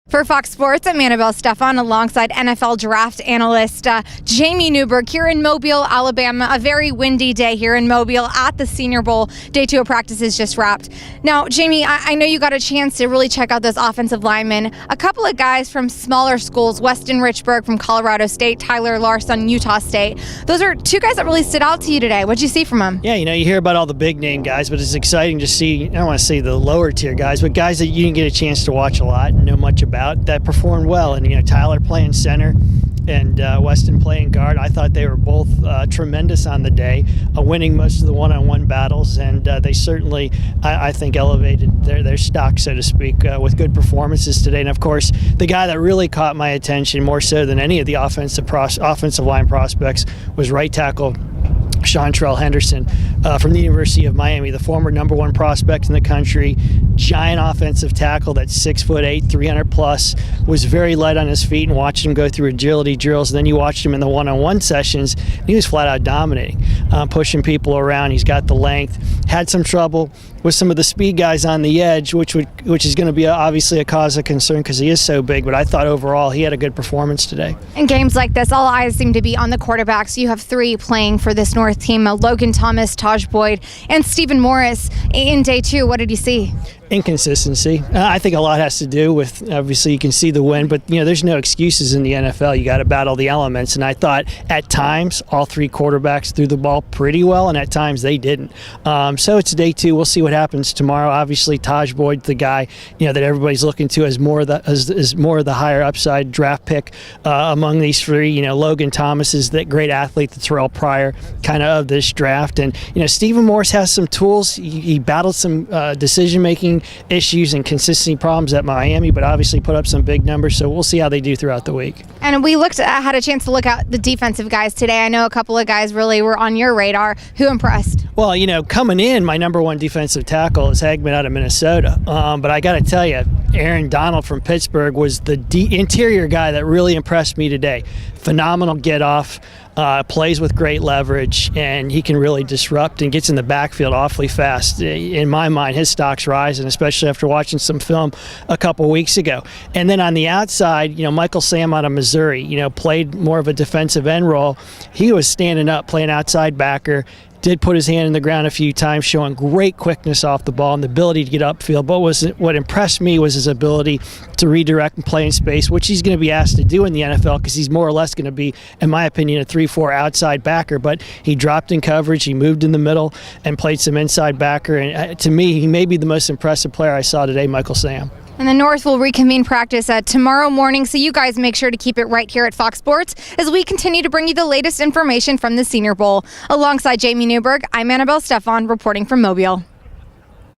For Fox Sports, I'm Annabelle Stefan alongside NFL draft analyst Jamie Newberg here in Mobile, Alabama. A very windy day here in Mobile at the Senior Bowl. Day 2 of practices just wrapped. Now, Jamie, I know you got a chance to really check out those offensive linemen. A couple of guys from smaller schools, Weston Richburg from Colorado State, Tyler Larson, Utah State. Those are two guys that really stood out to you today. What'd you see from them? Yeah, you hear about all the big name guys, but it's exciting to see, I don't want to say the lower tier guys, but guys that you didn't get a chance to watch a lot and know much about that performed well. And Tyler playing center and Weston playing guard. I thought they were both tremendous on the day, winning most of the one-on-one battles, and they certainly, I think, elevated their stock, so to speak, with good performances today. And of course, the guy that really caught my attention more so than any of the offensive line prospects was right tackle Seantrell Henderson from the University of Miami, the former #1 prospect in the country, giant offensive tackle that's 6'8", 300 plus, was very light on his feet, and watched him go through agility drills. And then you watched him in the one-on-one sessions, and he was flat out dominating, pushing people around. He's got the length. Had some trouble with some of the speed guys on the edge, which is going to be obviously a cause of concern because he is so big. But I thought overall he had a good performance today. In games like this, all eyes seem to be on the quarterbacks. You have three playing for this North team: Logan Thomas, Taj Boyd, and Stephen Morris. In day 2, what did you see? Inconsistency. I think a lot has to do with, obviously you can see the win, but there's no excuses in the NFL. You got to battle the elements, and I thought at times all three quarterbacks threw the ball pretty well, and at times they didn't. So it's day 2. We'll see what happens tomorrow. Obviously Taj Boyd, the guy that everybody's looking to as more of the higher upside draft pick among these three. Logan Thomas is that great athlete, the Terrell Pryor kind of this draft, and Stephen Morris has some tools. He battled some decision-making issues and consistency problems at Miami, but obviously put up some big numbers, so we'll see how they do throughout the week. And we had a chance to look at the defensive guys today. I know a couple of guys really were on your radar. Who impressed? Well, coming in, my #1 defensive tackle is Hagman out of Minnesota, but I got to tell you, Aaron Donald from Pittsburgh was the interior guy that really impressed me today. Phenomenal get-off. Plays with great leverage, and he can really disrupt and gets in the backfield awfully fast. In my mind, his stock's rising, especially after watching some film a couple weeks ago. And then on the outside, Michael Sam out of Missouri, played more of a defensive end role. He was standing up, playing outside backer. Did put his hand in the ground a few times, showing great quickness off the ball and the ability to get upfield. But what impressed me was his ability to redirect and play in space, which he's going to be asked to do in the NFL because he's more or less going to be, in my opinion, a 3-4 outside backer. But he dropped in coverage, he moved in the middle, and played some inside backer. And to me, he may be the most impressive player I saw today, Michael Sam. And the North will reconvene practice tomorrow morning, so you guys make sure to keep it right here at Fox Sports as we continue to bring you the latest information from the Senior Bowl. Alongside Jamie Newberg, I'm Annabelle Stefan reporting from Mobile.